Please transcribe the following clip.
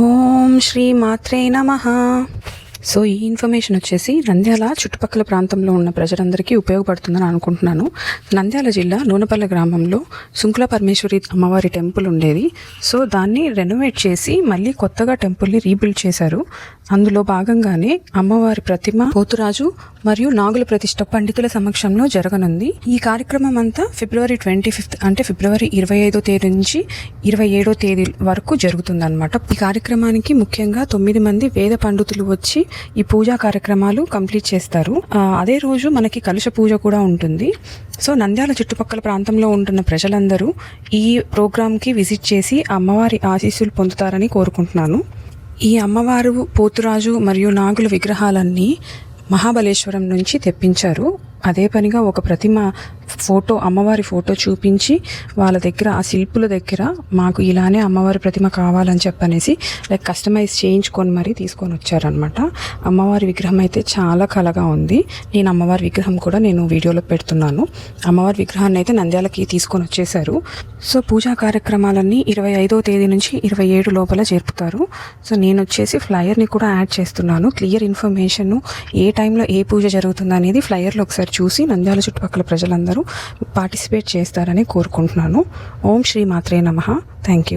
ఓం శ్రీ మాత్రే నమః. సో ఈ ఇన్ఫర్మేషన్ వచ్చేసి నంద్యాల చుట్టుపక్కల ప్రాంతంలో ఉన్న ప్రజలందరికీ ఉపయోగపడుతుందని అనుకుంటున్నాను. నంద్యాల జిల్లా నూనెపల్లె గ్రామంలో శుంకుల పరమేశ్వరి అమ్మవారి టెంపుల్ ఉండేది. సో దాన్ని రెనోవేట్ చేసి మళ్ళీ కొత్తగా టెంపుల్ని రీబిల్డ్ చేశారు. అందులో భాగంగానే అమ్మవారి ప్రతిమ, పోతురాజు మరియు నాగుల ప్రతిష్ఠ పండితుల సమక్షంలో జరగనుంది. ఈ కార్యక్రమం అంతా ఫిబ్రవరి 25 అంటే ఫిబ్రవరి 25వ తేదీ నుంచి 27వ తేదీ వరకు జరుగుతుందన్నమాట. ఈ కార్యక్రమానికి ముఖ్యంగా 9 మంది వేద పండితులు వచ్చి ఈ పూజా కార్యక్రమాలు కంప్లీట్ చేస్తారు. అదే రోజు మనకి కలశ పూజ కూడా ఉంటుంది. సో నంద్యాల చుట్టుపక్కల ప్రాంతంలో ఉంటున్న ప్రజలందరూ ఈ ప్రోగ్రాంకి విజిట్ చేసి అమ్మవారి ఆశీస్సులు పొందుతారని కోరుకుంటున్నాను. ఈ అమ్మవారు, పోతురాజు మరియు నాగుల విగ్రహాలన్నీ మహాబలేశ్వరం నుంచి తెప్పించారు. అదే పనిగా ఒక ప్రతిమ ఫోటో, అమ్మవారి ఫోటో చూపించి వాళ్ళ దగ్గర, ఆ శిల్పుల దగ్గర మాకు ఇలానే అమ్మవారి ప్రతిమ కావాలని చెప్పనేసి కస్టమైజ్ చేయించుకొని మరీ తీసుకొని వచ్చారనమాట. అమ్మవారి విగ్రహం అయితే చాలా కళగా ఉంది. నేను అమ్మవారి విగ్రహం కూడా నేను వీడియోలో పెడుతున్నాను. అమ్మవారి విగ్రహాన్ని అయితే నంద్యాలకి తీసుకొని వచ్చేసారు. సో పూజా కార్యక్రమాలన్నీ 25వ తేదీ నుంచి 27 లోపల జరుపుతారు. సో నేను వచ్చేసి ఫ్లయర్ని కూడా యాడ్ చేస్తున్నాను. క్లియర్ ఇన్ఫర్మేషన్, ఏ టైంలో ఏ పూజ జరుగుతుంది అనేది ఫ్లయర్లో ఒకసారి చూసి నంద్యాల చుట్టుపక్కల ప్రజలందరూ పార్టిసిపేట్ చేస్తారని కోరుకుంటున్నాను. ఓం శ్రీ మాత్రే నమః. Thank you.